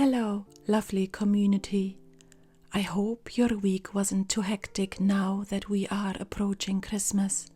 Hello, lovely community. I hope your week wasn't too hectic now that we are approaching Christmas.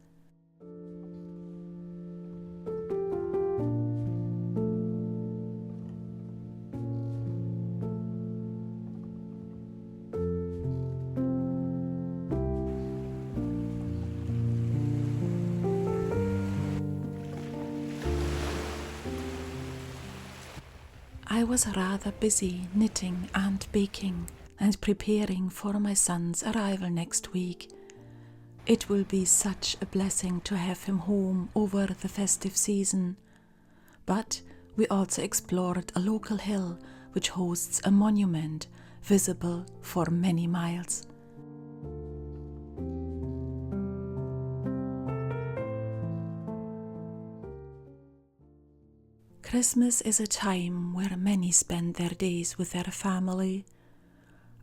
I was rather busy knitting and baking and preparing for my son's arrival next week. It will be such a blessing to have him home over the festive season. But we also explored a local hill which hosts a monument visible for many miles. Christmas is a time where many spend their days with their family,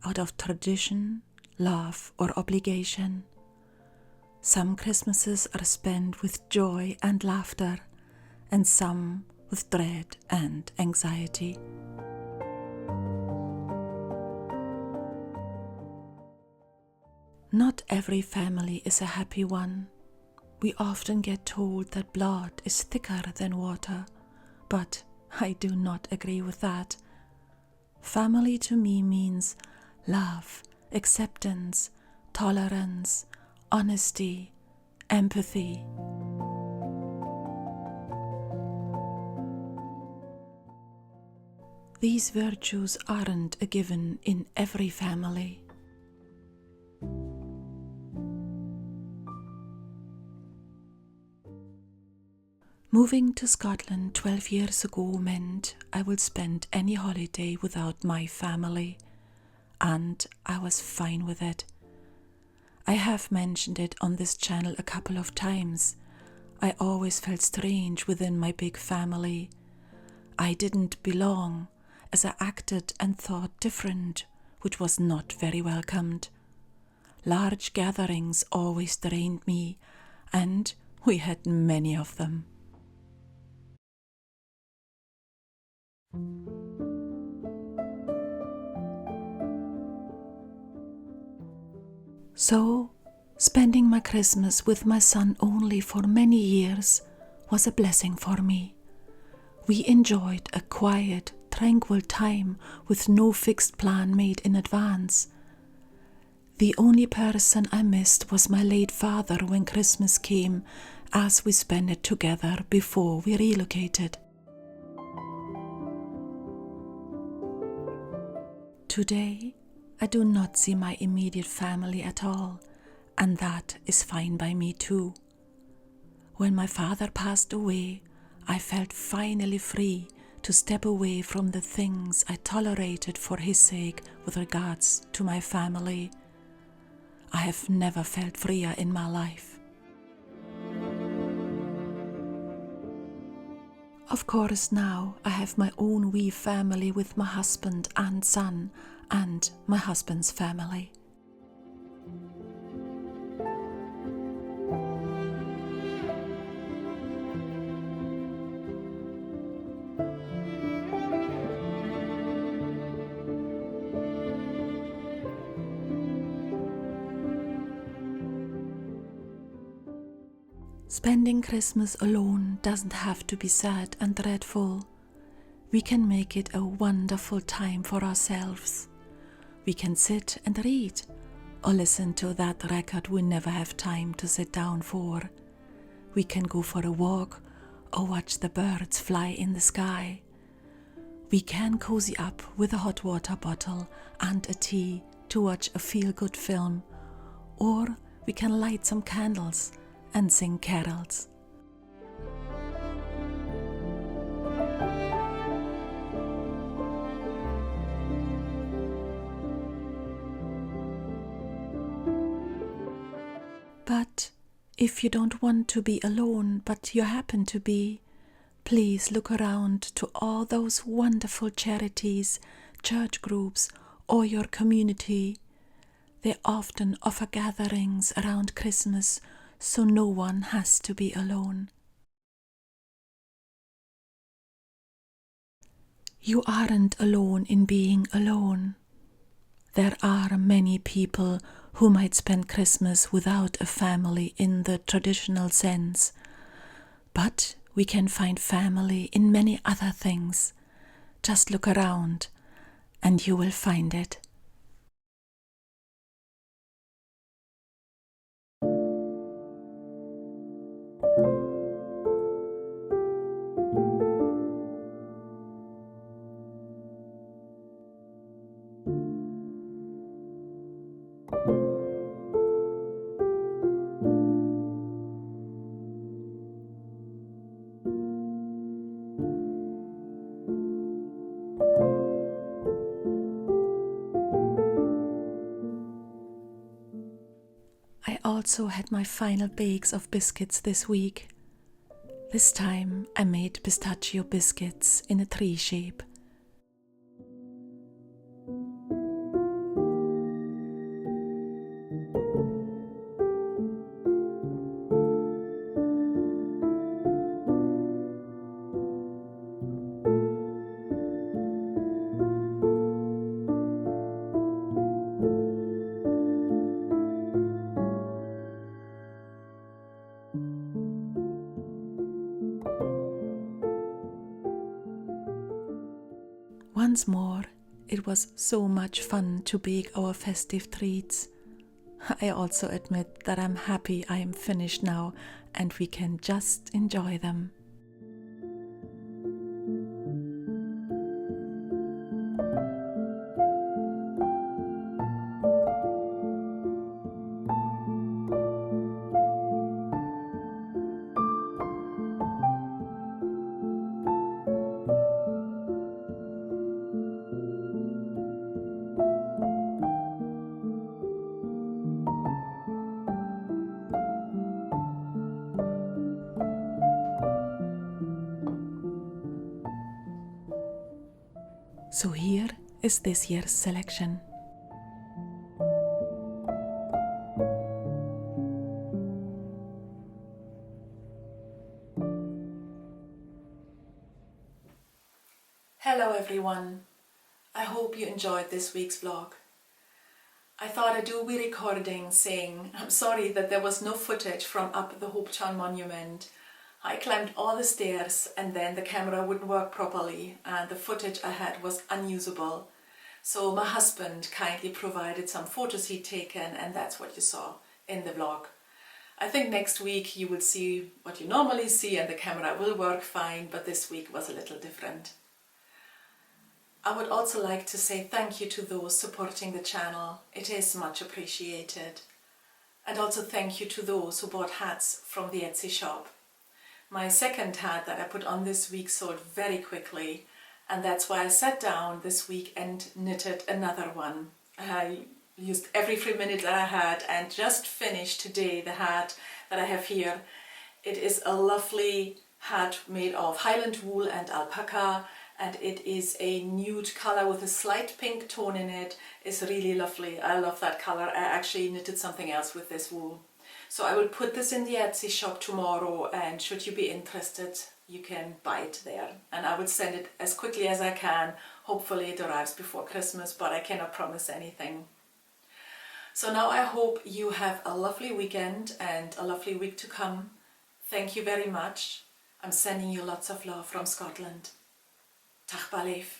out of tradition, love, or obligation. Some Christmases are spent with joy and laughter, and some with dread and anxiety. Not every family is a happy one. We often get told that blood is thicker than water, but I do not agree with that. Family to me means love, acceptance, tolerance, honesty, empathy. These virtues aren't a given in every family. Moving to Scotland 12 years ago meant I would spend any holiday without my family, and I was fine with it. I have mentioned it on this channel a couple of times. I always felt strange within my big family. I didn't belong, as I acted and thought different, which was not very welcomed. Large gatherings always drained me, and we had many of them. So, spending my Christmas with my son only for many years was a blessing for me. We enjoyed a quiet, tranquil time with no fixed plan made in advance. The only person I missed was my late father when Christmas came, as we spent it together before we relocated. Today, I do not see my immediate family at all, and that is fine by me too. When my father passed away, I felt finally free to step away from the things I tolerated for his sake with regards to my family. I have never felt freer in my life. Of course, now I have my own wee family with my husband and son, and my husband's family. Spending Christmas alone doesn't have to be sad and dreadful. We can make it a wonderful time for ourselves. We can sit and read, or listen to that record we never have time to sit down for. We can go for a walk, or watch the birds fly in the sky. We can cozy up with a hot water bottle and a tea to watch a feel-good film, or we can light some candles and sing carols. But if you don't want to be alone, but you happen to be, please look around to all those wonderful charities, church groups, or your community. They often offer gatherings around Christmas, so no one has to be alone. You aren't alone in being alone. There are many people who might spend Christmas without a family in the traditional sense, but we can find family in many other things. Just look around and you will find it. I also had my final bakes of biscuits this week. This time I made pistachio biscuits in a tree shape. Once more, it was so much fun to bake our festive treats. I also admit that I'm happy I am finished now and we can just enjoy them. So here is this year's selection. Hello everyone, I hope you enjoyed this week's vlog. I thought I'd do a wee recording saying I'm sorry that there was no footage from up the Hopetown Monument. I climbed all the stairs and then the camera wouldn't work properly and the footage I had was unusable. So my husband kindly provided some photos he'd taken and that's what you saw in the vlog. I think next week you will see what you normally see and the camera will work fine, but this week was a little different. I would also like to say thank you to those supporting the channel. It is much appreciated. And also thank you to those who bought hats from the Etsy shop. My second hat that I put on this week sold very quickly, and that's why I sat down this week and knitted another one. I used every free minute that I had and just finished today the hat that I have here. It is a lovely hat made of Highland wool and alpaca, and it is a nude color with a slight pink tone in it. It's really lovely. I love that color. I actually knitted something else with this wool. So I will put this in the Etsy shop tomorrow, and should you be interested, you can buy it there. And I will send it as quickly as I can. Hopefully it arrives before Christmas, but I cannot promise anything. So now I hope you have a lovely weekend and a lovely week to come. Thank you very much. I'm sending you lots of love from Scotland. Tach baleef.